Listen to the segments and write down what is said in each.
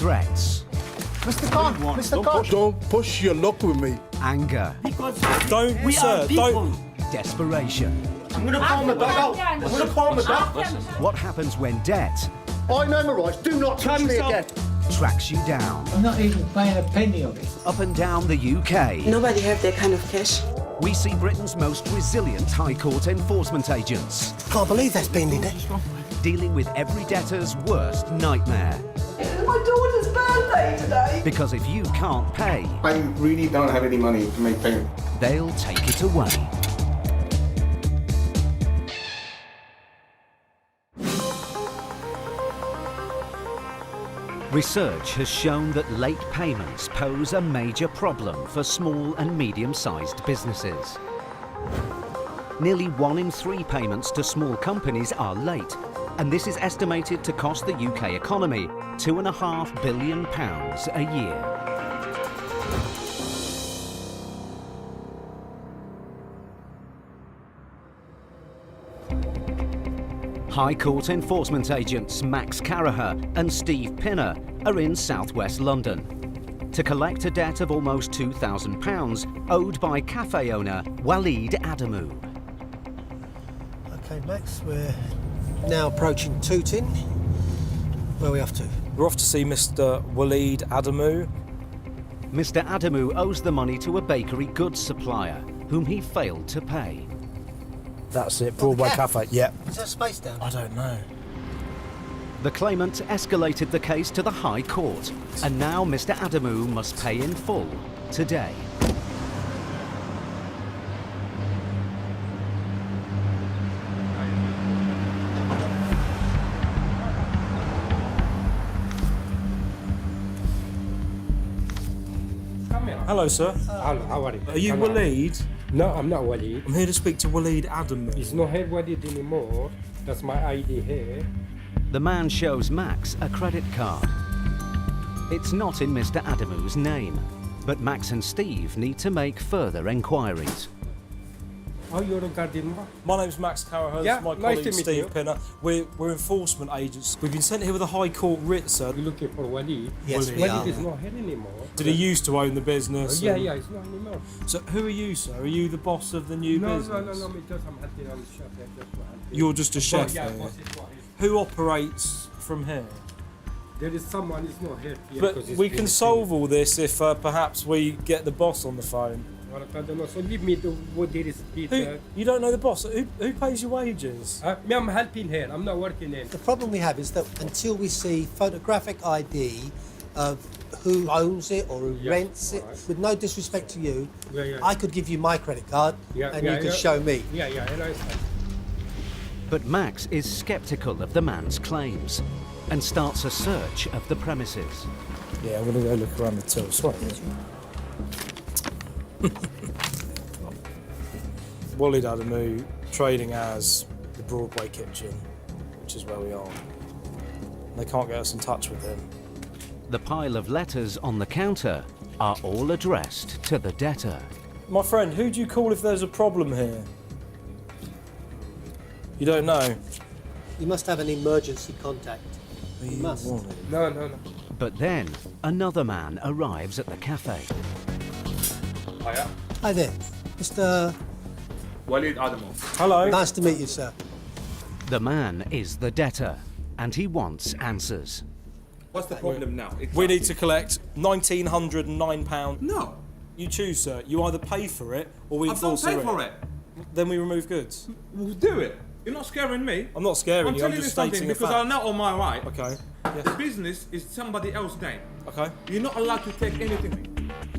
threats, Mr. Khan, Mr. Khan. Don't push your luck with me. anger, Don't, We sir, are people. don't. desperation. I'm going to calm the dog out. I'm going to calm the dog. What happens when debt I know my rights. Do not touch me again. tracks you down? I'm not even paying a penny of it. Up and down the UK, Nobody have that kind of cash. we see Britain's most resilient High Court enforcement agents Can't believe that's been in there. dealing with every debtor's worst nightmare. It's my daughter's birthday today. Because if you can't pay, I really don't have any money to make payment. they'll take it away. Research has shown that late payments pose a major problem for small and medium-sized businesses. Nearly 1 in 3 payments to small companies are late, and this is estimated to cost the UK economy £2.5 billion a year. High Court enforcement agents Max Caraher and Steve Pinner are in southwest London to collect a debt of almost £2,000 owed by cafe owner Waleed Adamu. Okay, Max, we're now approaching Tooting. Where are we off to? We're off to see Mr. Waleed Adamu. Mr. Adamu owes the money to a bakery goods supplier whom he failed to pay. That's it, Broadway Cafe. Yep. Is there space down? I don't know. The claimant escalated the case to the High Court, and now Mr. Adamu must pay in full today. Hello, sir. Hello, how are you? Are you Hello. Waleed? No, I'm not Waleed. I'm here to speak to Waleed Adamu. It's not here Waleed anymore. That's my ID here. The man shows Max a credit card. It's not in Mr. Adamu's name, but Max and Steve need to make further enquiries. Oh, you're a guardian? My name's Max Caraher. Yeah, My nice colleague to meet Steve you. Pinner. We're enforcement agents. We've been sent here with a High Court writ, sir. You're looking for Waleed? Yes, we Waleed are. is not here anymore. Did he used to own the business? Yeah, and- yeah, it's not anymore. So who are you, sir? Are you the boss of the new No, business? no, because I'm helping on the shop. Just helping. You're just a chef Yeah, here. boss is not here. Who operates from here? There is someone who's not here. But because it's we been can solve all this if perhaps we get the boss on the phone. I don't know. So leave me to what there is. Who, you don't know the boss? Who pays your wages? Me, I'm helping here. I'm not working here. The problem we have is that until we see photographic ID of who owns it or who Yeah, rents it, alright. with no disrespect to you, Yeah. I could give you my credit card and you could show me. Yeah, I know. But Max is sceptical of the man's claims and starts a search of the premises. Yeah, I'm gonna go look around the till. Sorry. Waleed Adamu trading as the Broadway Kitchen, which is where we are. They can't get us in touch with him. The pile of letters on the counter are all addressed to the debtor. My friend, who do you call if there's a problem here? You don't know? You must have an emergency contact. You must. No. But then another man arrives at the cafe. Hiya. Hi there, Mr. Waleed Adamu. Hello? Nice to meet you, sir. The man is the debtor, and he wants answers. What's the problem now? We need to collect £1,909. No. You choose, sir. You either pay for it or we I don't enforce pay the for writ. it. Then we remove goods. We'll do it. You're not scaring me. I'm not scaring I'm you, I'm telling you just something stating a because fact. I know on my right. Okay. The business is somebody else's name. Okay. You're not allowed to take anything.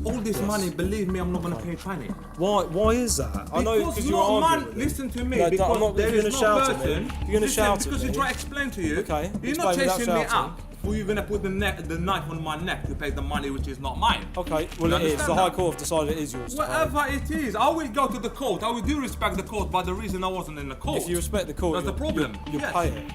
All this money, believe me, I'm not going to pay a penny. Why is that? I know because you're no arguing man, with it. listen to me, No, because I'm not, there you're is gonna no shout at me. person. You're going to Listen, shout at because me. you try to explain to you. Okay, You're not explain without chasing me shouting. up. Or you're going to put the knife on my neck to pay the money which is not mine. Okay, well You it is. understand The High that? Court have decided it is yours to pay. Whatever it is, I will go to the court. I will do respect the court by the reason I wasn't in the court. If you respect the court, That's the problem. you Yes. pay it.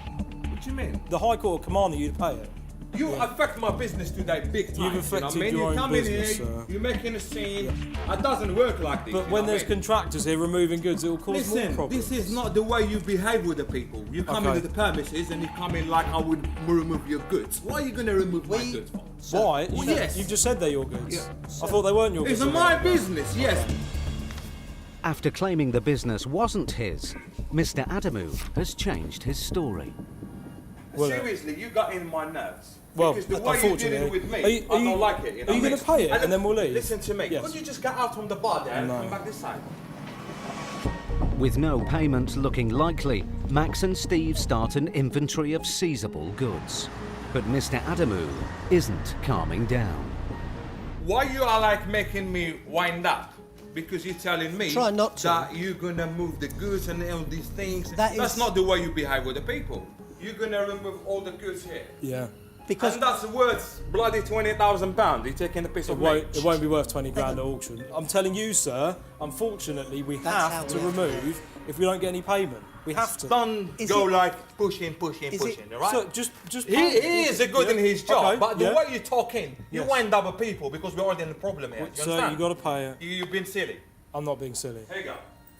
What do you mean? The High Court commanded you to pay it. You affect my business today big time. You've affected you know your what I own mean? business, You come in here, sir. you're making a scene. It doesn't work like this. But when there's contractors here removing goods, it will cause more Listen, problems. this is not the way you behave with the people. You come into the premises and you come in like I would remove your goods. Why are you going to remove my goods for? Why? Well, yes. You've just said they're your goods. Yeah. I thought they weren't your goods. It's my business, yes. After claiming the business wasn't his, Mr. Adamu has changed his story. Well, Seriously, you got in my nerves. Well, because the way you're dealing with me, I don't like it. You know are you going to pay it and then we'll leave? Listen to me. Yes. Could you just get out from the bar there and No. come back this side? With no payment looking likely, Max and Steve start an inventory of seizable goods. But Mr. Adamu isn't calming down. Why you are like making me wind up? Because you're telling me Try not to. that you're gonna move the goods and all these things. That That's is- not the way you behave with the people. You're gonna remove all the goods here. Yeah. Because And that's worth bloody £20,000. You're taking a piece of It won't be worth 20 grand at auction. I'm telling you, sir, unfortunately, we That's how have to we have to remove if we don't get any payment. We have to. Don't Is go it- like pushing, Is it- alright? So just He is a good in his job, Okay, but the yeah. way you're talking, you Yes. wind up people because we're already in the problem here. You Sir, understand? you got to pay it. You've been silly. I'm not being silly. Here you go.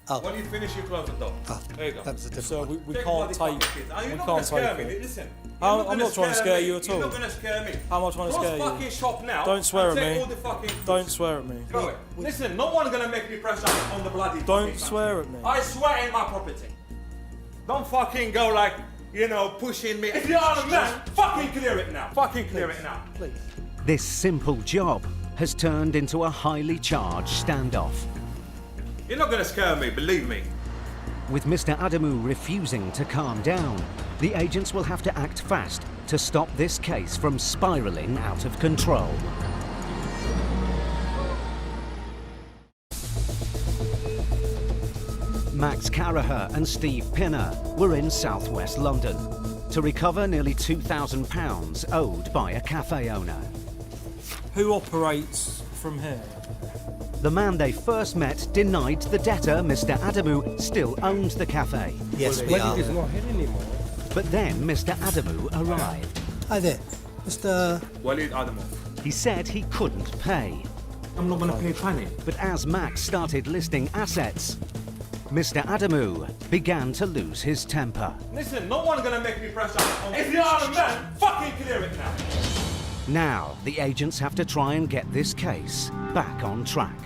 Oh. When you finish, you close the door. There you go. that was a different Sir, one. we Take can't bloody take. fucking kids. You're We not gonna can't scare take me. it. Listen. I'm you're not trying to scare you at You're all. not gonna scare me. How am I trying to Close scare you? fucking shop now. Don't swear and at take me. all the fucking Don't swear at me. Go away. Listen, no one's gonna make me press up on the bloody. Don't fucking swear at me. I swear in my property. Don't fucking go like, you know, pushing me. If you are a man, fucking clear it now. Fucking clear it now. Please. This simple job has turned into a highly charged standoff. You're not gonna scare me, believe me. With Mr. Adamu refusing to calm down, the agents will have to act fast to stop this case from spiraling out of control. Max Caraher and Steve Pinner were in southwest London to recover nearly £2,000 owed by a cafe owner. Who operates from here? The man they first met denied the debtor, Mr. Adamu, still owned the cafe. Yes, we are. It's not here anymore. But then Mr. Adamu arrived. Hi there, Mr. Walid Adamov. He said he couldn't pay. I'm not gonna pay penny. But as Max started listing assets, Mr. Adamu began to lose his temper. Listen, no one's gonna make me press up on. If you are a man, fucking clear it now. Now, the agents have to try and get this case back on track.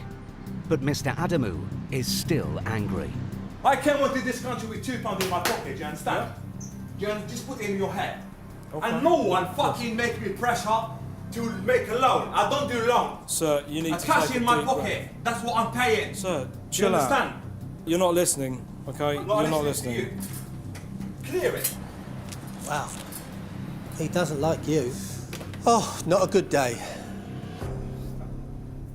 But Mr. Adamu is still angry. I came into this country with £2 in my pocket, do you understand? You just put it in your head. Okay. And no one fucking make me pressure to make a loan. I don't do loan. Sir, you need I to cash take in a my deep pocket. breath. That's what I'm paying. Sir, Do you chill out. understand? You're not listening, okay? I'm not You're not listening to listening. you. Clear it. Wow. He doesn't like you. Oh, not a good day.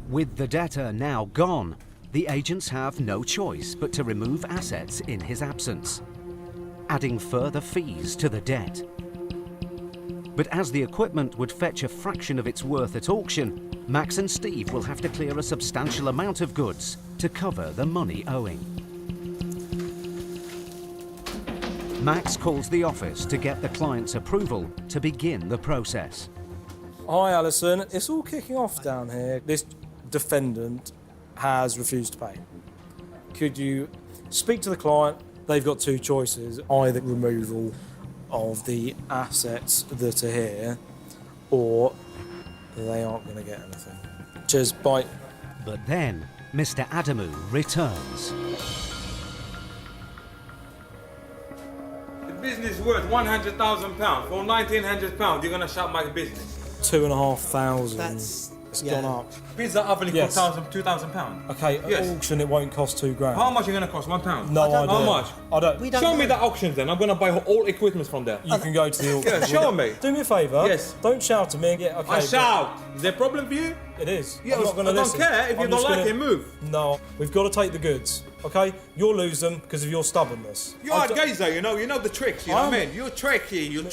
With the debtor now gone, the agents have no choice but to remove assets in his absence, adding further fees to the debt. But as the equipment would fetch a fraction of its worth at auction, Max and Steve will have to clear a substantial amount of goods to cover the money owing. Max calls the office to get the client's approval to begin the process. Hi, Alison. It's all kicking off down here. This defendant has refused to pay. Could you speak to the client? They've got two choices, either removal of the assets that are here, or they aren't going to get anything. Cheers, bye. But then, Mr. Adamu returns. The business is worth £100,000. For £1,900, you're gonna shut my business. 2,500. That's It's yeah. gone up. Pizza oven Yes. costs £2,000. Okay, at Yes. auction it won't cost £2,000. How much are you gonna cost? £1? No idea. How much? I don't. We don't Show me know. the auctions then. I'm gonna buy all equipment from there. You can go to the auction. Yeah, show me. Do me a favour. Yes. Don't shout at me. Yeah, okay. I but shout. Is there a problem for you? It is. Yeah, I'm not going to I don't listen. care. If you I'm don't just like gonna- it, move. No, we've got to take the goods. Okay, you'll lose them because of your stubbornness. You're a geezer, you know the tricks, you know what I mean? You're tricky, you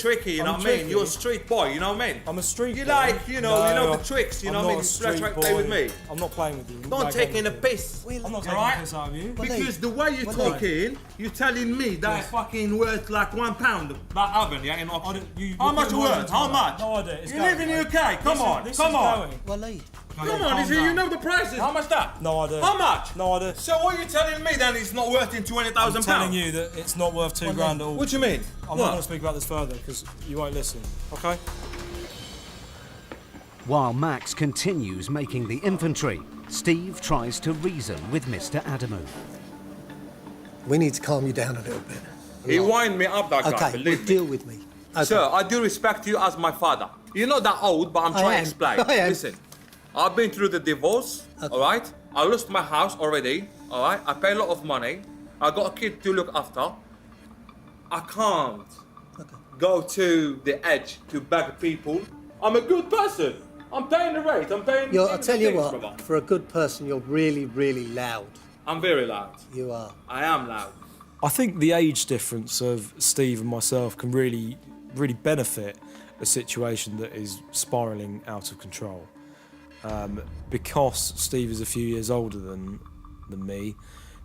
know what I mean? You're a street boy, you know what I mean? I'm a street boy. You like, you know the tricks, you know what I mean? Let's play with me. I'm not playing with you. Don't take in a piss. I'm not taking Alright? a piss out of you. Because the way you're talking, you're telling me that fucking worth like £1, that oven, yeah, in Oxford. How much worth? How much? No idea. You live in the UK, come on, come on. Waleed. Come on, you know the prices. How much that? No idea. How much? No idea. So what are you telling me then it's not worth in £20,000? I'm telling you that it's not worth £2 grand at all. What do you mean? I'm not going to speak about this further because you won't listen, okay? While Max continues making the inventory, Steve tries to reason with Mr. Adamu. We need to calm you down a little bit. He wind me up, that guy, Okay, believe well, me. deal with me. Okay. Sir, I do respect you as my father. You're not that old, but I'm trying to explain. I am. Listen, I've been through the divorce, all right? I lost my house already, all right? I pay a lot of money. I got a kid to look after. I can't go to the edge to beg people. I'm a good person. I'm paying the rate. I'm paying the I'll tell you things, what, brother. for a good person, you're really, really loud. I'm very loud. You are. I am loud. I think the age difference of Steve and myself can really benefit a situation that is spiralling out of control. Because Steve is a few years older than me,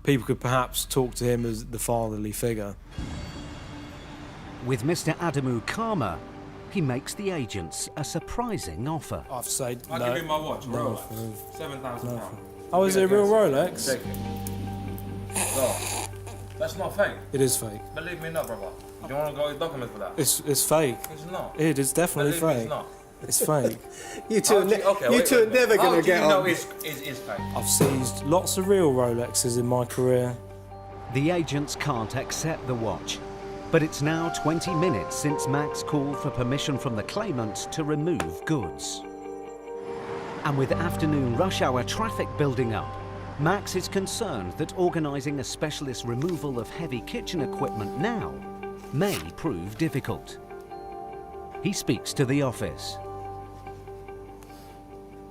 people could perhaps talk to him as the fatherly figure. With Mr. Adamu calmer, he makes the agents a surprising offer. I've said I'll no. give you my watch, bro. No. £7,000. Oh, is it a real Rolex? Take it. No, that's not fake. It is fake. Believe me, no, brother. You don't want to go with documents for that. It's fake. It's not. It is definitely Believe me, fake. it's not. It's fake. You two are never going to get on. No, it's fake. I've seized lots of real Rolexes in my career. The agents can't accept the watch, but it's now 20 minutes since Max called for permission from the claimant to remove goods. And with afternoon rush hour traffic building up, Max is concerned that organising a specialist removal of heavy kitchen equipment now may prove difficult. He speaks to the office.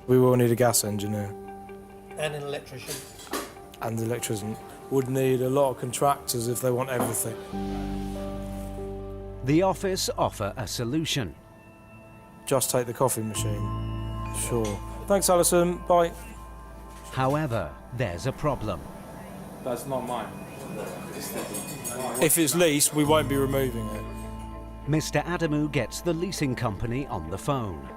We will need a gas engineer And an electrician. and an electrician. Would need a lot of contractors if they want everything. The office offer a solution. Just take the coffee machine. Sure. Thanks, Alison. Bye. However, there's a problem. That's not mine. If it's leased, we won't be removing it. Mr. Adamu gets the leasing company on the phone.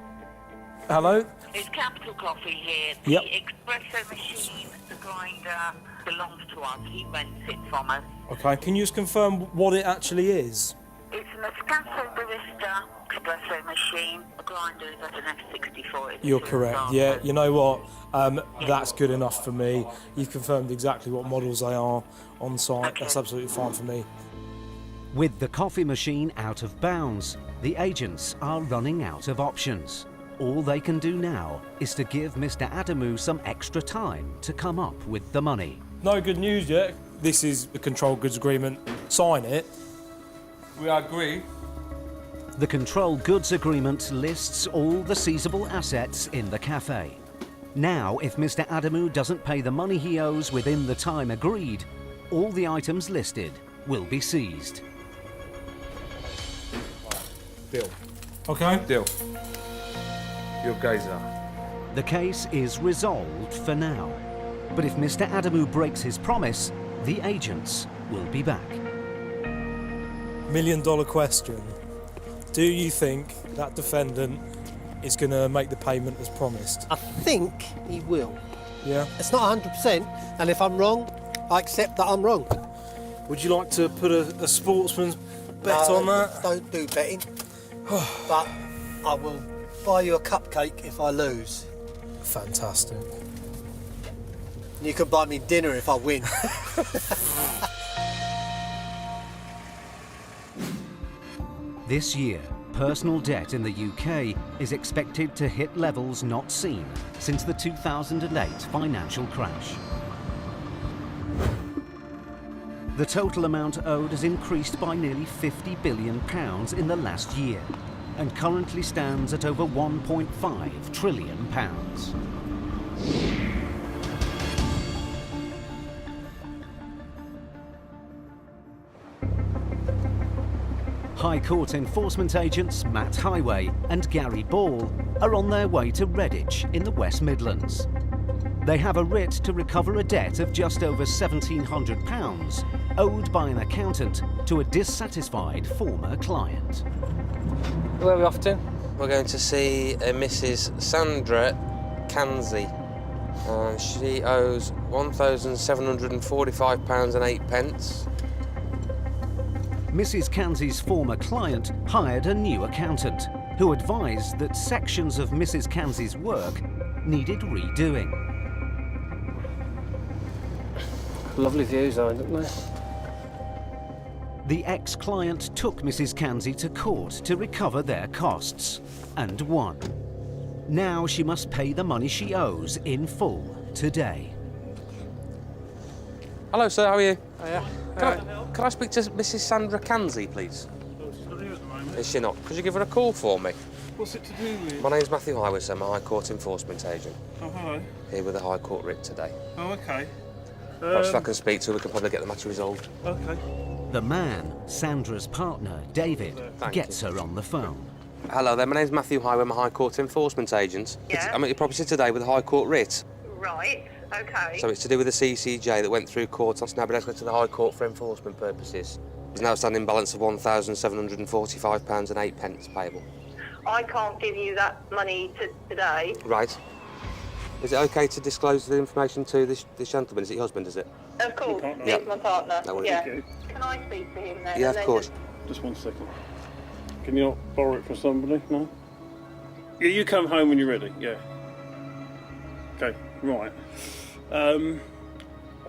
Hello? It's Capital Coffee here. Yep. The espresso machine, the grinder, belongs to us. He rents it from us. Okay, can you just confirm what it actually is? It's an espresso barista espresso machine. The grinder is at an F64. It's You're a correct. example. Yeah, you know what? That's good enough for me. You've confirmed exactly what models they are on site. Okay. That's absolutely fine for me. With the coffee machine out of bounds, the agents are running out of options. All they can do now is to give Mr. Adamu some extra time to come up with the money. No good news yet. This is the control goods agreement. Sign it. We agree. The control goods agreement lists all the seizable assets in the cafe. Now, if Mr. Adamu doesn't pay the money he owes within the time agreed, all the items listed will be seized. Deal. Okay. Deal. You guys are. The case is resolved for now. But if Mr. Adamu breaks his promise, the agents will be back. $1 million question. Do you think that defendant is going to make the payment as promised? I think he will. Yeah. It's not 100%, and if I'm wrong, I accept that I'm wrong. Would you like to put a sportsman's bet No, on that? Don't do betting. But I will buy you a cupcake if I lose. Fantastic. You can buy me dinner if I win. This year, personal debt in the UK is expected to hit levels not seen since the 2008 financial crash. The total amount owed has increased by nearly £50 billion in the last year and currently stands at over £1.5 trillion. High Court enforcement agents Matt Highway and Gary Ball are on their way to Redditch in the West Midlands. They have a writ to recover a debt of just over £1,700 owed by an accountant to a dissatisfied former client. Where are we off to? We're going to see Mrs. Sandra Kanzi. She owes £1,745.08. Mrs. Kanzi's former client hired a new accountant who advised that sections of Mrs. Kanzi's work needed redoing. Lovely views, though, don't they? The ex-client took Mrs. Kanzi to court to recover their costs and won. Now she must pay the money she owes in full today. Hello, sir. How are you? Hiya. Can I speak to Mrs. Sandra Kanzi, please? She's not here at the moment. Is she not? Could you give her a call for me? What's it to do with? My name's Matthew Highway, sir. I'm a High Court enforcement agent. Oh, hello. Here with a High Court writ today. Oh, okay. Perhaps if I can speak to her, we can probably get the matter resolved. Okay. The man, Sandra's partner, David, Thank gets her on the phone. Hello there. My name's Matthew Highway. I'm a High Court enforcement agent. Yeah. I'm at your property today with a High Court writ. Right, okay. So it's to do with the CCJ that went through court on now, but let's go to the High Court for enforcement purposes. There's an outstanding balance of £1,745.08 payable. I can't give you that money today. Right. Is it okay to disclose the information to this gentleman? Is it your husband, is it? Of course, Yeah. he's my partner. That would be Yeah. good. Can I speak to him then? Yeah, And of then course. Just 1 second. Can you not borrow it from somebody? No? Yeah, you come home when you're ready, yeah. Okay, right. I've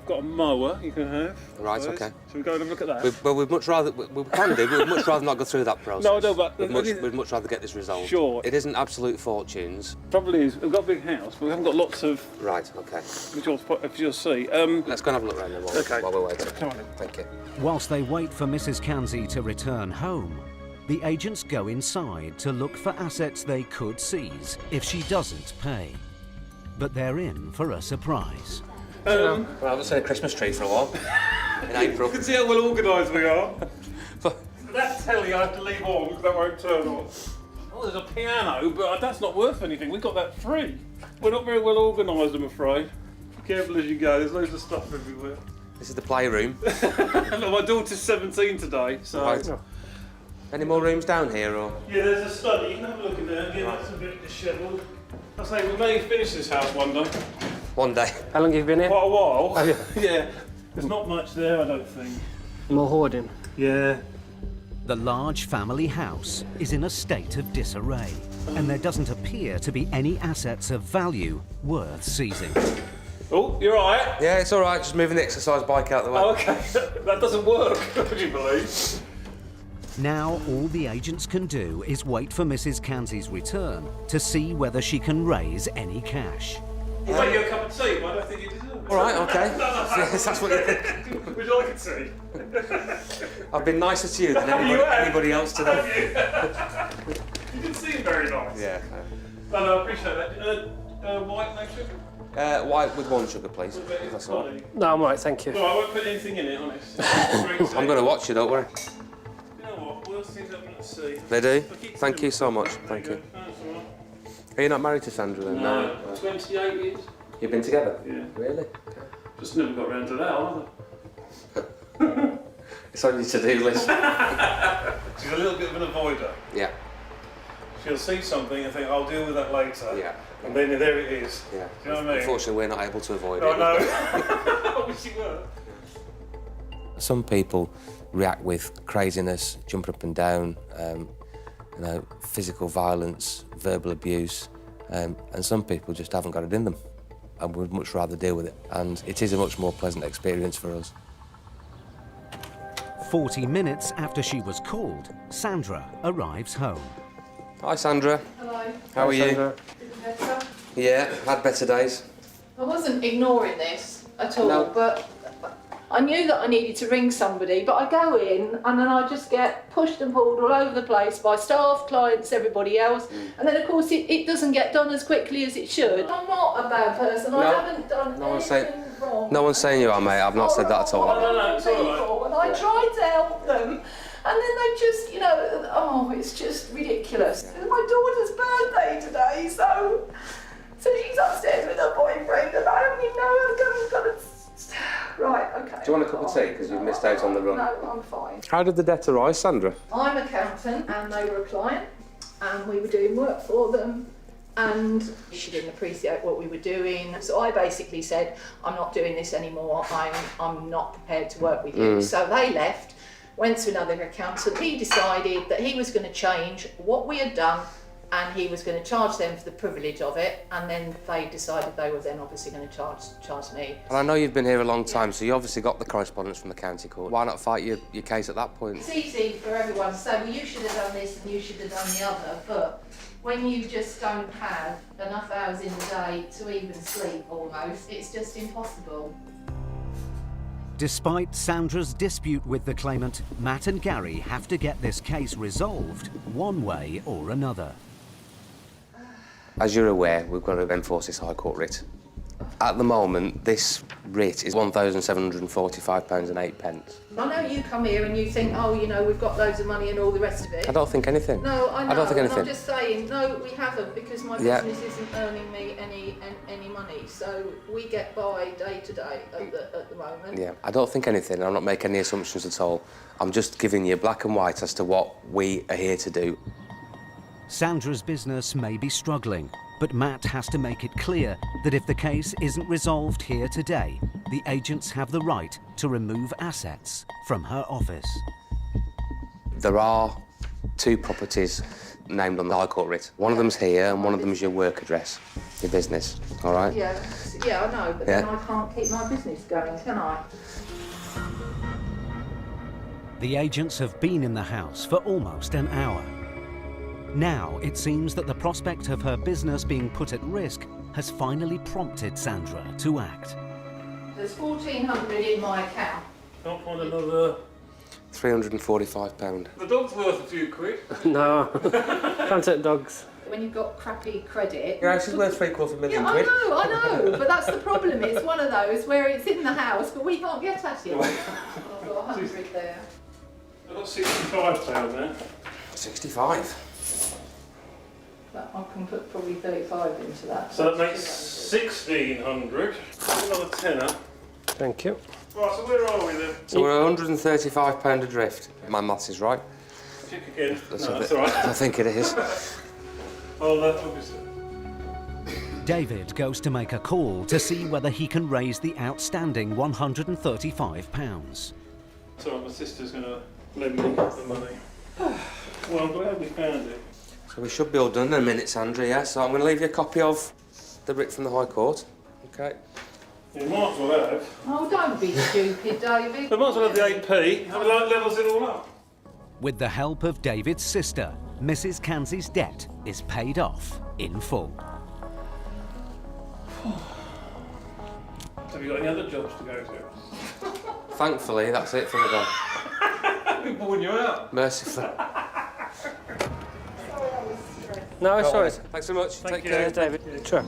got a mower you can have. Right, first. okay. Shall we go and have a look at that? We'd much rather, we can do, but we'd much rather not go through that process. No, but... We'd much rather get this resolved. Sure. It isn't absolute fortunes. Trouble is, we've got a big house, but we haven't got lots of... Right, okay. Which you'll see. Let's go and have a look around there Okay. while we're waiting. Come on in. Thank you. Whilst they wait for Mrs. Kanzi to return home, the agents go inside to look for assets they could seize if she doesn't pay. But they're in for a surprise. Well, I haven't seen a Christmas tree for a while. In April. You can see how well organised we are. That telly I have to leave on because that won't turn on. Oh, there's a piano, but that's not worth anything. We got that free. We're not very well organised, I'm afraid. Be careful as you go. There's loads of stuff everywhere. This is the playroom. My daughter's 17 today, so... Right. Any more rooms down here, or...? Yeah, there's a study. You can have a look in there. Yeah, that's a bit dishevelled. I say, we may finish this house one day. One day. How long have you been here? Quite a while. Have you? Yeah. There's not much there, I don't think. More hoarding. Yeah. The large family house is in a state of disarray, and there doesn't appear to be any assets of value worth seizing. Oh, you're all right? Yeah, it's all right. Just moving the exercise bike out the way. Oh, okay. That doesn't work, would you believe? Now all the agents can do is wait for Mrs. Kanzi's return to see whether she can raise any cash. I'll make you a cup of tea, but I don't think you deserve it. All right, okay. Yes, that's what you think. Would you like a tea? I've been nicer to you than anybody else today. You didn't seem very nice. Yeah. No, I appreciate that. White, no sugar? White with 1 sugar, please. If that's all right. No, I'm all right, thank you. No, I won't put anything in it, honest. I'm going to watch you, don't worry. You know what? Worst things happen at sea. They do? Thank you so much. Thank you. That's all right. Are you not married to Sandra then? No, 28 years. You've been together? Yeah. Really? Just never got round to that either. It's on your to-do list. She's a little bit of an avoider. Yeah. She'll see something and think, I'll deal with that later. Yeah. And then there it is. Yeah. Do you know what I mean? Unfortunately, we're not able to avoid I it. know. I wish you were. Some people react with craziness, jumping up and down, physical violence, verbal abuse, and some people just haven't got it in them and would much rather deal with it. And it is a much more pleasant experience for us. 40 minutes after she was called, Sandra arrives home. Hi, Sandra. Hello. How are you? Is it better? Yeah, had better days. I wasn't ignoring this at all, No. but I knew that I needed to ring somebody, but I go in and then I just get pushed and pulled all over the place by staff, clients, everybody else. And then, of course, it doesn't get done as quickly as it should. I'm not a bad person. I haven't done anything wrong. No one's saying you are, mate. I've not said that at all. And I tried to help them. And then they just, you know, oh, it's just ridiculous. It's my daughter's birthday today, so she's upstairs with her boyfriend, and I don't even know I've got to. Right, okay. Do you want a cup of tea? Because you've missed out on the run. No, I'm fine. How did the debt arise, Sandra? I'm an accountant, and they were a client, and we were doing work for them, and she didn't appreciate what we were doing. So I basically said, I'm not doing this anymore. I'm not prepared to work with you. So they left, went to another accountant. He decided that he was going to change what we had done, and he was going to charge them for the privilege of it, and then they decided they were then obviously going to charge me. And I know you've been here a long time, so you obviously got the correspondence from the county court. Why not fight your case at that point? It's easy for everyone to say, well, you should have done this and you should have done the other, but when you just don't have enough hours in the day to even sleep almost, it's just impossible. Despite Sandra's dispute with the claimant, Matt and Gary have to get this case resolved one way or another. As you're aware, we've got to enforce this High Court writ. At the moment, this writ is £1,745.08. I know you come here and you think, oh, you know, we've got loads of money and all the rest of it. I don't think anything. No, I know. I don't think anything. I'm just saying, no, we haven't, because my business isn't earning me any money. So we get by day to day at the moment. Yeah, I don't think anything. I'm not making any assumptions at all. I'm just giving you black and white as to what we are here to do. Sandra's business may be struggling, but Matt has to make it clear that if the case isn't resolved here today, the agents have the right to remove assets from her office. There are 2 properties named on the High Court writ. One of them's here and one of them's your work address, your business, all right? Yeah, I know, but then I can't keep my business going, can I? The agents have been in the house for almost an hour. Now, it seems that the prospect of her business being put at risk has finally prompted Sandra to act. There's £1,400 in my account. Can't find another... £345. The dog's worth a few quid. No, can't take dogs. When you've got crappy credit... Your house is worth £750,000 yeah, quid. I know, but that's the problem. It's one of those where it's in the house, but we can't get at it. I've got 100 there. I've got £65 there. 65? But I can put probably 35 into that. So that makes 1,600. Another tenner. Thank you. Right, so where are we then? So we're £135 adrift. My maths is right. Check again. That's all right. I think it is. Obviously. David goes to make a call to see whether he can raise the outstanding £135. So my sister's going to lend me the money. Well, I'm glad we found it. So we should be all done in a minute, Sandra, yeah? So I'm going to leave you a copy of the writ from the High Court. OK? You might as well have. Oh, don't be stupid, David. We might as well have the 8p. Have it like levels it all up. With the help of David's sister, Mrs. Kanzi's debt is paid off in full. Have you got any other jobs to go to? Thankfully, that's it for the day. We've worn you out. Mercifully. No, it's all right. Thanks so much. Thank Take you. care. David. Sure.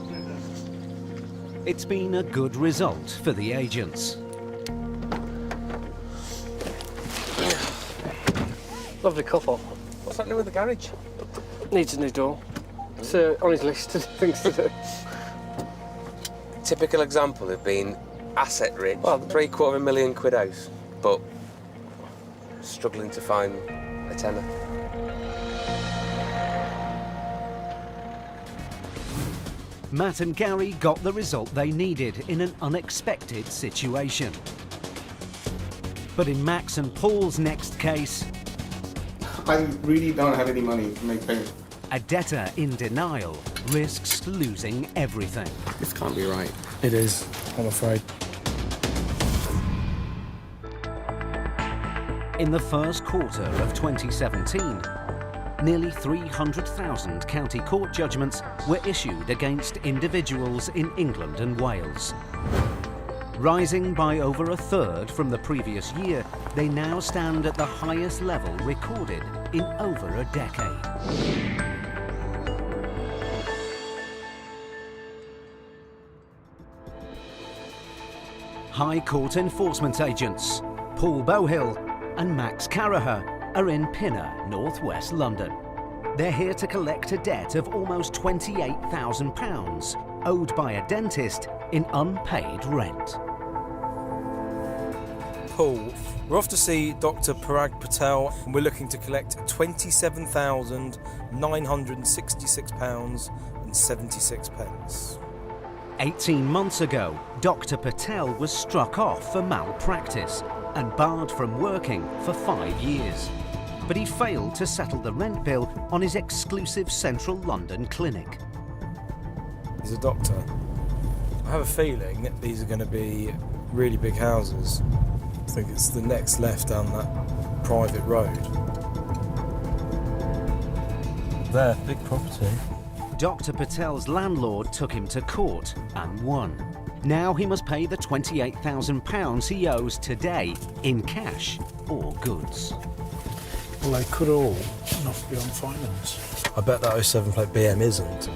It's been a good result for the agents. Lovely couple. What's happening with the garage? Needs a new door. It's on his list of things to do. Typical example of being asset rich. Well, £750,000 house, but struggling to find a tenner. Matt and Gary got the result they needed in an unexpected situation. But in Max and Paul's next case, I really don't have any money to make payment. a debtor in denial risks losing everything. This can't be right. It is, I'm afraid. In the first quarter of 2017, nearly 300,000 county court judgments were issued against individuals in England and Wales. Rising by over a third from the previous year, they now stand at the highest level recorded in over a decade. High Court enforcement agents, Paul Bohill and Max Caraher, are in Pinner, northwest London. They're here to collect a debt of almost £28,000 owed by a dentist in unpaid rent. Paul, we're off to see Dr. Parag Patel and we're looking to collect £27,966.76. 18 months ago, Dr. Patel was struck off for malpractice and barred from working for 5 years. But he failed to settle the rent bill on his exclusive central London clinic. He's a doctor. I have a feeling these are going to be really big houses. I think it's the next left down that private road. There, big property. Dr. Patel's landlord took him to court and won. Now he must pay the £28,000 he owes today in cash or goods. Well, they could all not be on finance. I bet that 07 plate BM isn't.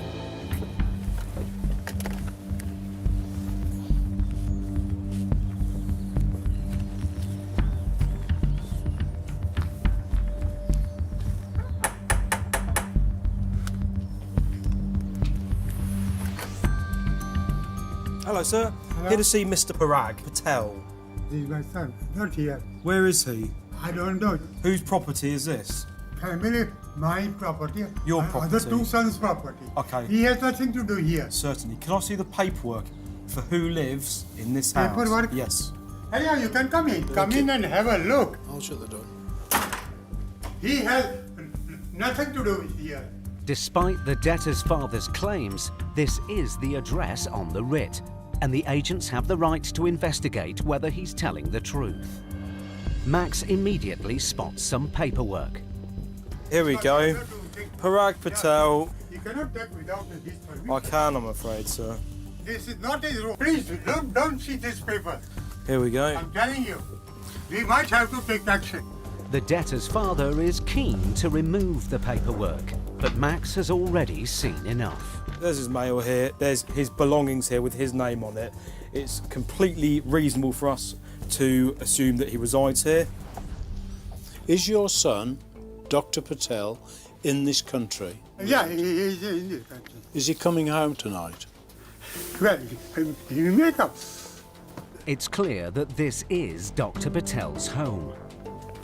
Hello, sir. Hello? Here to see Mr. Parag Patel. This is my son, not here. Where is he? I don't know. Whose property is this? Family, my property. Your My property? other two sons' property. Okay. He has nothing to do here. Certainly. Can I see the paperwork for who lives in this house? Paperwork? Yes. Hey, yeah, you can come in. Come in and have a look. I'll shut the door. He has nothing to do here. Despite the debtor's father's claims, this is the address on the writ, and the agents have the right to investigate whether he's telling the truth. Max immediately spots some paperwork. Here we go. Parag Patel. You cannot take without his permission. I can, I'm afraid, sir. This is not his room. Please, don't see this paper. Here we go. I'm telling you, we might have to take action. The debtor's father is keen to remove the paperwork, but Max has already seen enough. There's his mail here, there's his belongings here with his name on it. It's completely reasonable for us to assume that he resides here. Is your son, Dr. Patel, in this country? Yeah, he is in this country. Is he coming home tonight? Well, you make up. It's clear that this is Dr. Patel's home.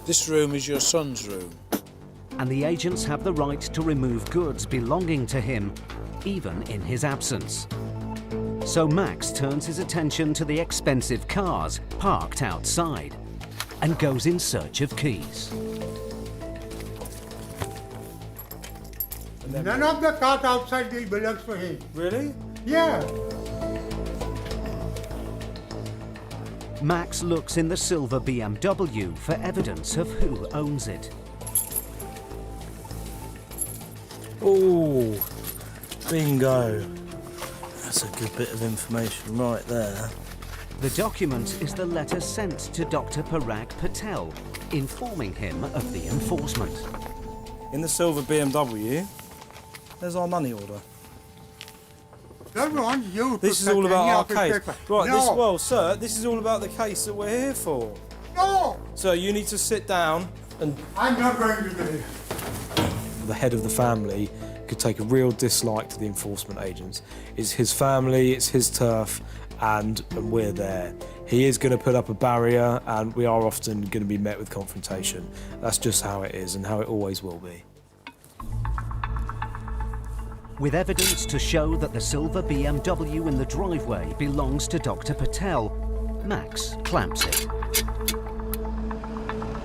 This room is your son's room. And the agents have the right to remove goods belonging to him, even in his absence. So Max turns his attention to the expensive cars parked outside and goes in search of keys. None of the cars outside belongs to him. Really? Yeah. Max looks in the silver BMW for evidence of who owns it. Oh, bingo. That's a good bit of information right there. The document is the letter sent to Dr. Parag Patel, informing him of the enforcement. In the silver BMW, there's our money order. Don't want you to This is touch all about any our of his case. paper. Right, No. well, sir, this is all about the case that we're here for. No! So you need to sit down and... I'm not going to do it. The head of the family could take a real dislike to the enforcement agents. It's his family, it's his turf, and we're there. He is going to put up a barrier, and we are often going to be met with confrontation. That's just how it is and how it always will be. With evidence to show that the silver BMW in the driveway belongs to Dr. Patel, Max clamps it.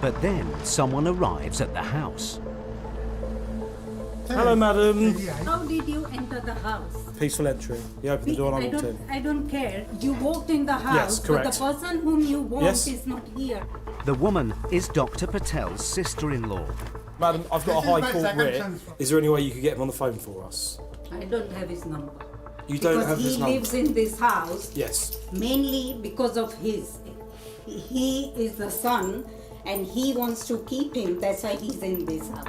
But then someone arrives at the house. Hello, madam. How did you enter the house? Peaceful entry. You opened the door and I walked in. I don't care. You walked in the house, Yes, correct. but the person whom you want Yes. is not here. The woman is Dr. Patel's sister-in-law. Madam, I've got This a is high my court second writ. son's- Is there any way you could get him on the phone for us? I don't have his number. You don't Because have his he number? lives in this house Yes. mainly because of his. He is the son and he wants to keep him. That's why he's in this house.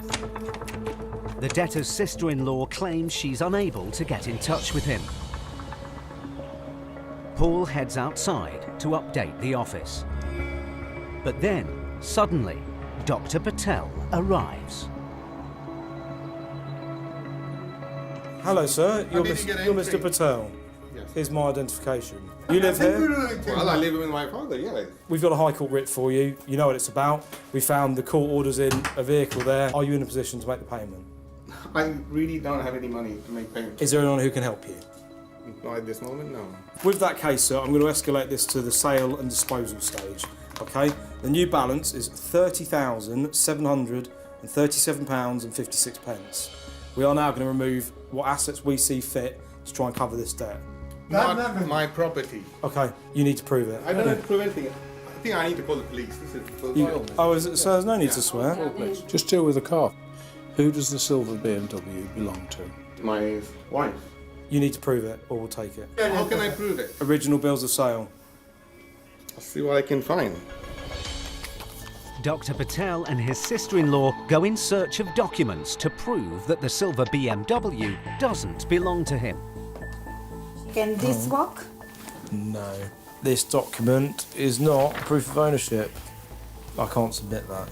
The debtor's sister-in-law claims she's unable to get in touch with him. Paul heads outside to update the office. But then, suddenly, Dr. Patel arrives. Hello, sir. You're, did you get you're entry? Mr. Patel. Yes. Here's my identification. You live here? Well, I live with my father, yeah. We've got a High Court writ for you. You know what it's about. We found the court orders in a vehicle there. Are you in a position to make the payment? I really don't have any money to make payments. Is there anyone who can help you? Not at this moment, no. With that case, sir, I'm going to escalate this to the sale and disposal stage. Okay? The new balance is £30,737.56. We are now going to remove what assets we see fit to try and cover this debt. Not my property. Okay, you need to prove it. I don't have to prove anything. I think I need to call the police. This is for So there's no need to swear. Just deal with the car. Who does the silver BMW belong to? My wife. You need to prove it, or we'll take it. How can I prove it? Original bills of sale. I'll see what I can find. Dr. Patel and his sister-in-law go in search of documents to prove that the silver BMW doesn't belong to him. Can this work? No. This document is not proof of ownership. I can't submit that.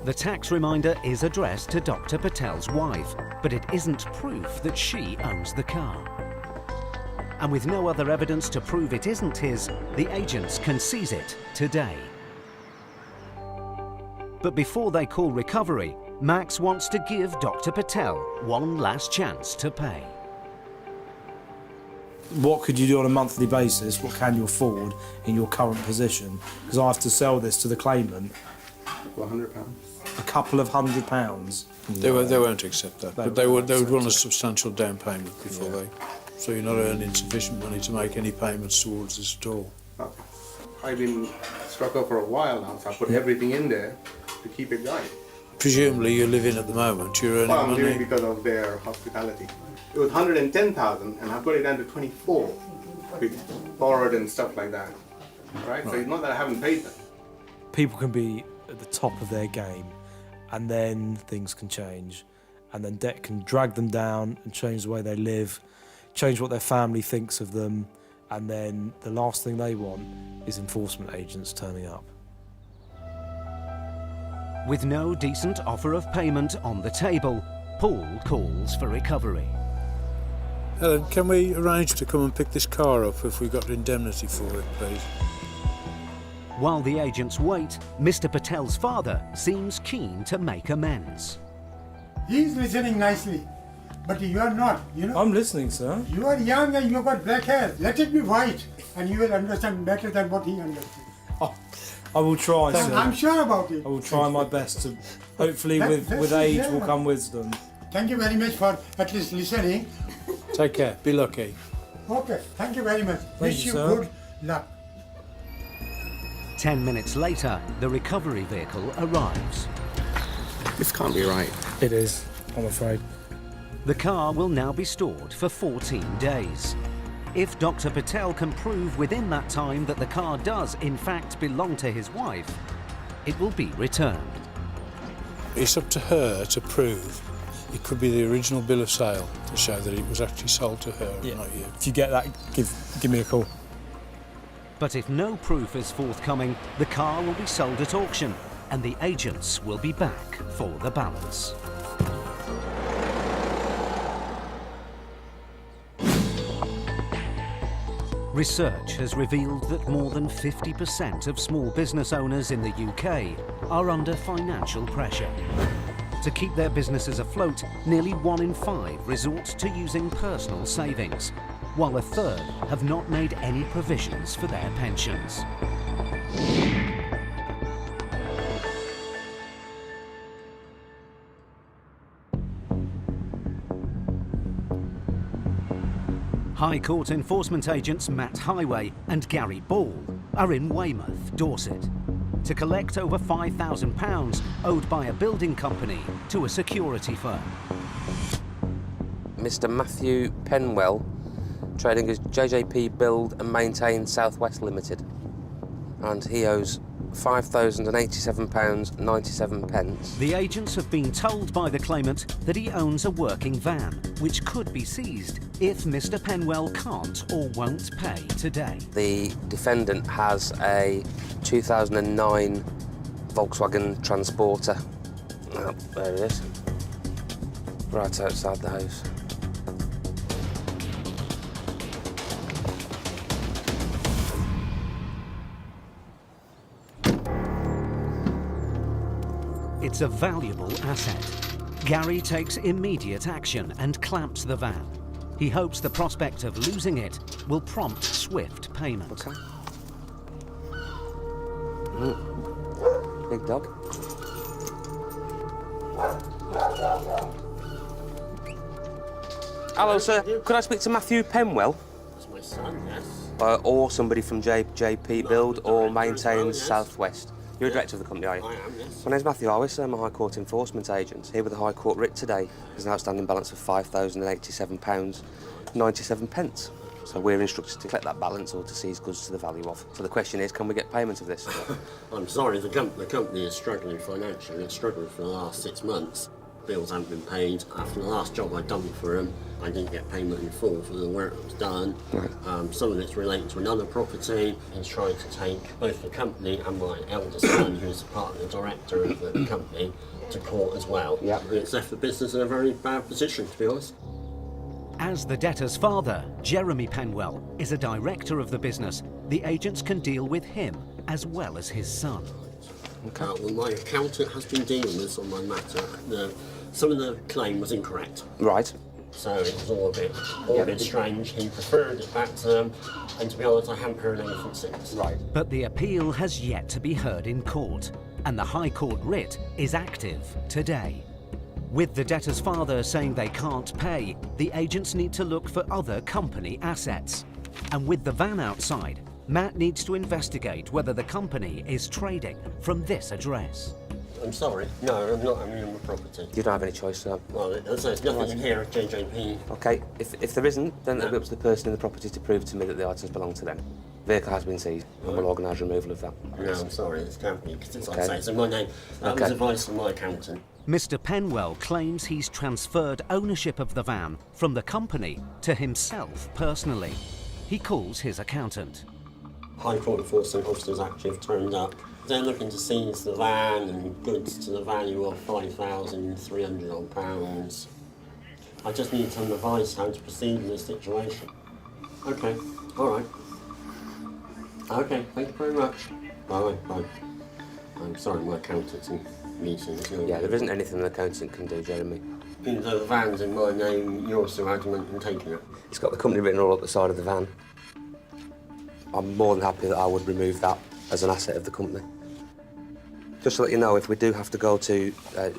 The tax reminder is addressed to Dr. Patel's wife, but it isn't proof that she owns the car. And with no other evidence to prove it isn't his, the agents can seize it today. But before they call recovery, Max wants to give Dr. Patel one last chance to pay. What could you do on a monthly basis? What can you afford in your current position? Because I have to sell this to the claimant. £100. A couple of £100. They won't accept that, but they would want a substantial down payment before they. So you're not earning sufficient money to make any payments towards this at all. I've been struck up for a while now, so I put everything in there to keep it going. Presumably you're living at the moment. You're earning Well, I'm money. living because of their hospitality. It was 110,000, and I put it down to 24 with borrowed and stuff like that. Right? So it's not that I haven't paid them. People can be at the top of their game, and then things can change, and then debt can drag them down and change the way they live, change what their family thinks of them, and then the last thing they want is enforcement agents turning up. With no decent offer of payment on the table, Paul calls for recovery. Helen, can we arrange to come and pick this car up if we got indemnity for it, please? While the agents wait, Mr. Patel's father seems keen to make amends. He's listening nicely, but you are not, you know. I'm listening, sir. You are young and you've got black hair. Let it be white and you will understand better than what he understands. I will try, sir. I'm sure about it. I will try my best to, hopefully with Let's age see, will yeah. come wisdom. Thank you very much for at least listening. Take care. Be lucky. Okay, thank you very much. Wish you, you sir. good luck. 10 minutes later, the recovery vehicle arrives. This can't be right. It is, I'm afraid. The car will now be stored for 14 days. If Dr. Patel can prove within that time that the car does in fact belong to his wife, it will be returned. It's up to her to prove. It could be the original bill of sale to show that it was actually sold to her, and not you. If you get that, give me a call. But if no proof is forthcoming, the car will be sold at auction and the agents will be back for the balance. Research has revealed that more than 50% of small business owners in the UK are under financial pressure. To keep their businesses afloat, nearly 1 in 5 resort to using personal savings, while a third have not made any provisions for their pensions. High Court enforcement agents Matt Highway and Gary Ball are in Weymouth, Dorset, to collect over £5,000 owed by a building company to a security firm. Mr. Matthew Penwell, trading as JJP Build and Maintain Southwest Limited, and he owes £5,087.97. The agents have been told by the claimant that he owns a working van, which could be seized if Mr. Penwell can't or won't pay today. The defendant has a 2009 Volkswagen Transporter. Oh, there it is. Right outside the house. It's a valuable asset. Gary takes immediate action and clamps the van. He hopes the prospect of losing it will prompt swift payment. Okay. Big dog. Hello, sir. Could I speak to Matthew Penwell? That's my son, yes. Or somebody from JP Build or Maintains Southwest. You're a director of the company, are you? I am, yes. My name's Matthew Harris. I'm a High Court enforcement agent. Here with the High Court writ today. There's an outstanding balance of £5,087.97. So we're instructed to collect that balance or to seize goods to the value of. So the question is, can we get payment of this? I'm sorry, the company is struggling financially. It's struggled for the last 6 months. Bills haven't been paid. After the last job I'd done for them, I didn't get payment in full for the work that was done. Right. Some of it's related to another property. He's trying to take both the company and my eldest son, who's a part of the director of the company, to court as well. Yep. And it's left the business in a very bad position, to be honest. As the debtor's father, Jeremy Penwell, is a director of the business, the agents can deal with him as well as his son. Okay. Well, my accountant has been dealing with this on my matter. Some of the claim was incorrect. Right. So it was all a bit strange. He preferred it back to them, and to be honest, I haven't heard anything since. Right. But the appeal has yet to be heard in court, and the High Court writ is active today. With the debtor's father saying they can't pay, the agents need to look for other company assets. And with the van outside, Matt needs to investigate whether the company is trading from this address. I'm sorry. No, I'm not. I'm in my property. You don't have any choice, sir. Well, there's nothing in here at JJP. Okay, if there isn't, then it'll be up to the person in the property to prove to me that the items belong to them. Vehicle has been seized, and we'll organise removal of that. No, I'm sorry, it's company, because it's, Okay. like I say, it's in my name. That was advice from my accountant. Mr. Penwell claims he's transferred ownership of the van from the company to himself personally. He calls his accountant. High Court enforcement officers actually have turned up. They're looking to seize the van and goods to the value of £5,300. I just need some advice how to proceed in this situation. Okay, all right. Okay, thank you very much. Bye. I'm sorry, my accountant's in meetings. Yeah, there isn't anything the accountant can do, Jeremy. Even though the van's in my name, you're so adamant in taking it. It's got the company written all up the side of the van. I'm more than happy that I would remove that as an asset of the company. Just to let you know, if we do have to go to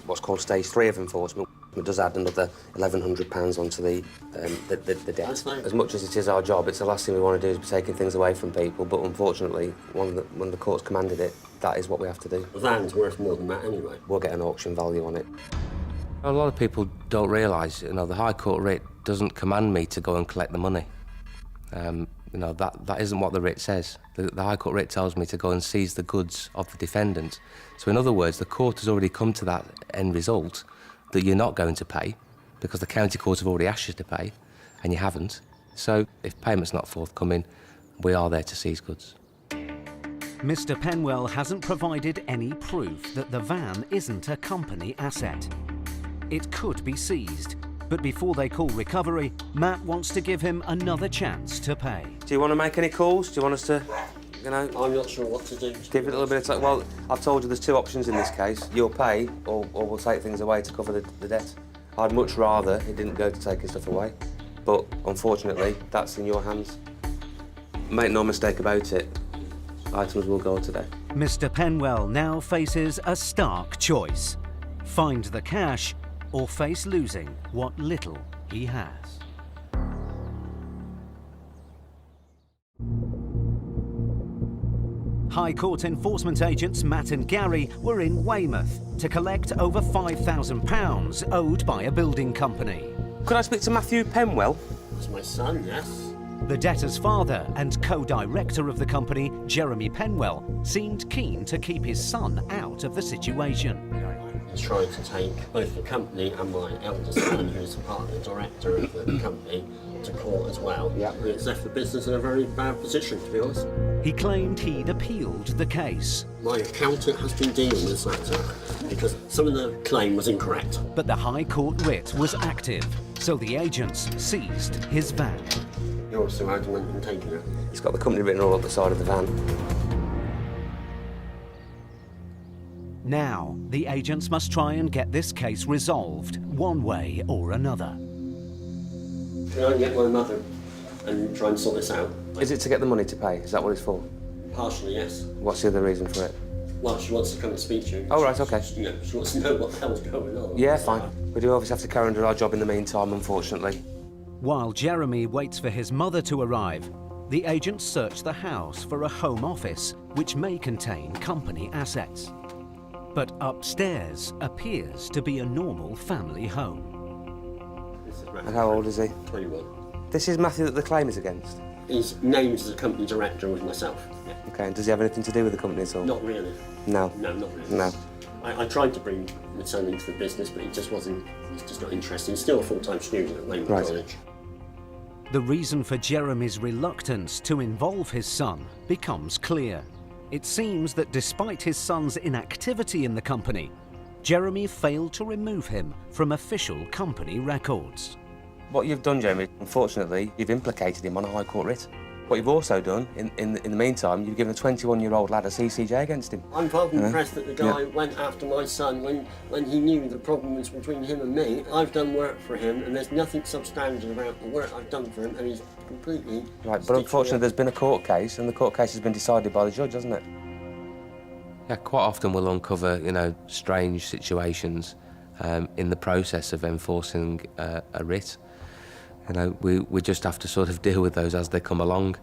what's called stage 3 of enforcement, it does add another £1,100 onto the debt. As much as it is our job, it's the last thing we want to do is be taking things away from people, but unfortunately, when the court's commanded it, that is what we have to do. The van's worth more than that anyway. We'll get an auction value on it. A lot of people don't realise, the High Court writ doesn't command me to go and collect the money. That isn't what the writ says. The High Court writ tells me to go and seize the goods of the defendant. So in other words, the court has already come to that end result that you're not going to pay because the county court have already asked you to pay and you haven't. So if payment's not forthcoming, we are there to seize goods. Mr. Penwell hasn't provided any proof that the van isn't a company asset. It could be seized, but before they call recovery, Matt wants to give him another chance to pay. Do you want to make any calls? Do you want us to, I'm not sure what to do. give it a little bit of time? Well, I've told you there's two options in this case. You'll pay, or we'll take things away to cover the debt. I'd much rather he didn't go to taking stuff away, but unfortunately, that's in your hands. Make no mistake about it, items will go today. Mr. Penwell now faces a stark choice. Find the cash or face losing what little he has. High Court enforcement agents Matt and Gary were in Weymouth to collect over £5,000 owed by a building company. Could I speak to Matthew Penwell? That's my son, yes. The debtor's father and co-director of the company, Jeremy Penwell, seemed keen to keep his son out of the situation. is trying to take both the company and my eldest son, who's a partner director of the company, to court as well. Yeah. And it's left the business in a very bad position, to be honest. He claimed he'd appealed the case. My accountant has been dealing with this matter because some of the claim was incorrect. But the High Court writ was active, so the agents seized his van. You're also adamant in taking it. It's got the company written all up the side of the van. Now, the agents must try and get this case resolved, one way or another. Can I get my mother and try and sort this out? Is it to get the money to pay? Is that what it's for? Partially, yes. What's the other reason for it? Well, she wants to come and speak to you. Oh, right, okay. She wants to know what the hell's going on. Yeah, fine. We do obviously have to carry on our job in the meantime, unfortunately. While Jeremy waits for his mother to arrive, the agents search the house for a home office, which may contain company assets. But upstairs appears to be a normal family home. And how old is he? 21. This is Matthew that the claim is against? He's named as a company director with myself. Yeah. Okay, and does he have anything to do with the company at all? Not really. No? No, not really. No. I tried to bring my son into the business, but he just wasn't, he's just not interested. He's still a full-time student at Labour College. The reason for Jeremy's reluctance to involve his son becomes clear. It seems that despite his son's inactivity in the company, Jeremy failed to remove him from official company records. What you've done, Jeremy, unfortunately, you've implicated him on a High Court writ. What you've also done, in the meantime, you've given a 21-year-old lad a CCJ against him. I'm far from impressed that the guy went after my son when he knew the problem was between him and me. I've done work for him, and there's nothing substandard about the work I've done for him, and he's completely... Right, but unfortunately there's been a court case, and the court case has been decided by the judge, hasn't it? Yeah, quite often we'll uncover, strange situations in the process of enforcing a writ. We just have to sort of deal with those as they come along.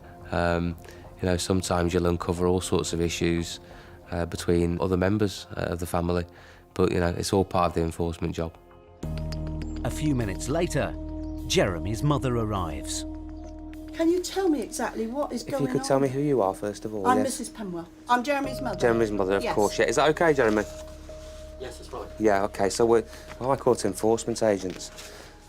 Sometimes you'll uncover all sorts of issues between other members of the family, but it's all part of the enforcement job. A few minutes later, Jeremy's mother arrives. Can you tell me exactly what is going on? If you could tell me who you are, first of all. I'm yes. Mrs. Penwell. I'm Jeremy's mother. Jeremy's mother, of course, yeah. Is that okay, Jeremy? Yes, that's right. Yeah, okay. So we're High Court enforcement agents,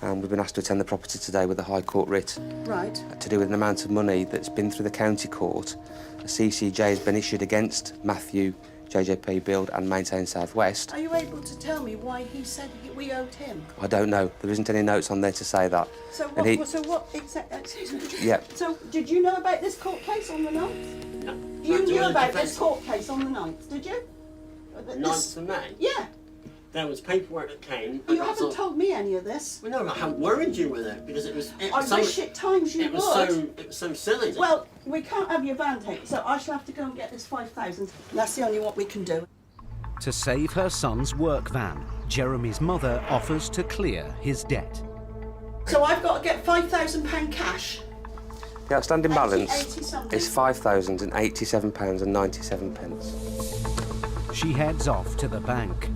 and we've been asked to attend the property today with the High Court writ. Right. To do with an amount of money that's been through the county court. A CCJ has been issued against Matthew, JJP Build and Maintain South West. Are you able to tell me why he said we owed him? I don't know. There isn't any notes on there to say that. So what exactly... Excuse me. Yeah. So did you know about this court case on the 9th? No. You knew about this court case on the 9th, did you? 9th of May? Yeah. There was paperwork that came. You haven't told me any of this. Well, no, I haven't worried you with it because it was I wish at times you would. It was so silly. Well, we can't have your van taken, so I shall have to go and get this 5,000. That's the only what we can do. To save her son's work van, Jeremy's mother offers to clear his debt. So I've got to get £5,000 cash. The outstanding balance 80 is £5,087.97. She heads off to the bank.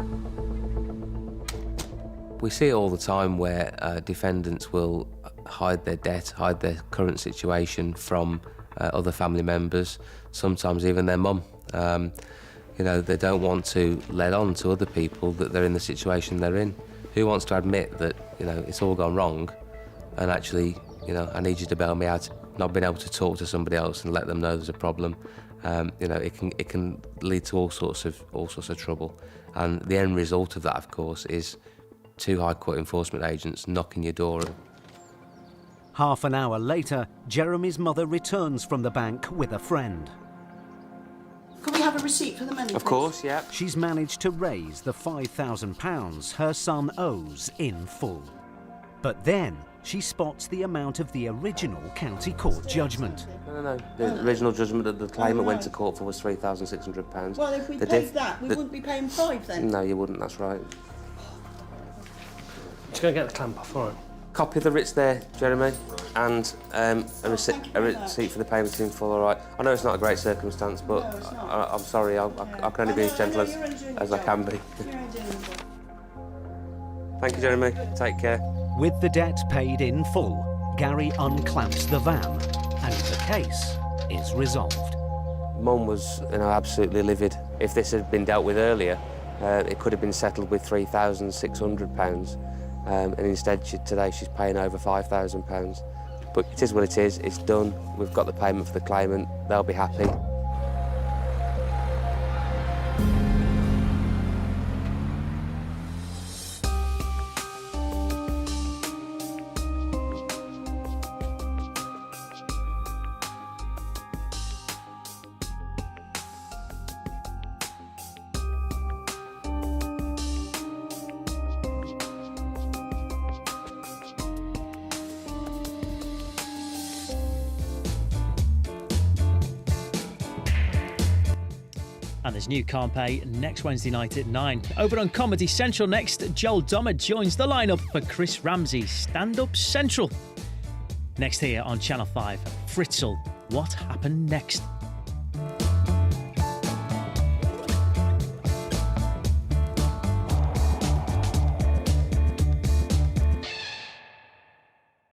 We see it all the time where defendants will hide their debt, hide their current situation from other family members, sometimes even their mum. They don't want to let on to other people that they're in the situation they're in. Who wants to admit that, it's all gone wrong and actually, I need you to bail me out, not being able to talk to somebody else and let them know there's a problem. It can lead to all sorts of trouble. And the end result of that, of course, is 2 High Court enforcement agents knocking your door. Half an hour later, Jeremy's mother returns from the bank with a friend. Can we have a receipt for the money, Of course, yeah. She's managed to raise the £5,000 her son owes in full. But then she spots the amount of the original county court judgment. No. The original judgment that the claimant went to court for was £3,600. Well, if we paid that, we wouldn't be paying 5 then. No, you wouldn't, that's right. Just going to get the clamp off, all right. Copy of the writs there, Jeremy, and a receipt for the payment in full, all right? I know it's not a great circumstance, but I'm sorry, I can only be as gentle as I can be. Thank you, Jeremy. Take care. With the debt paid in full, Gary unclamps the van and the case is resolved. Mum was, absolutely livid. If this had been dealt with earlier, It could have been settled with £3,600, and instead today she's paying over £5,000. But it is what it is, it's done, we've got the payment for the claimant, they'll be happy. And there's new Can't Pay next Wednesday night at 9. Over on Comedy Central next, Joel Dommett joins the lineup for Chris Ramsey's Stand Up Central. Next here on Channel 5, Fritzl, What Happened Next?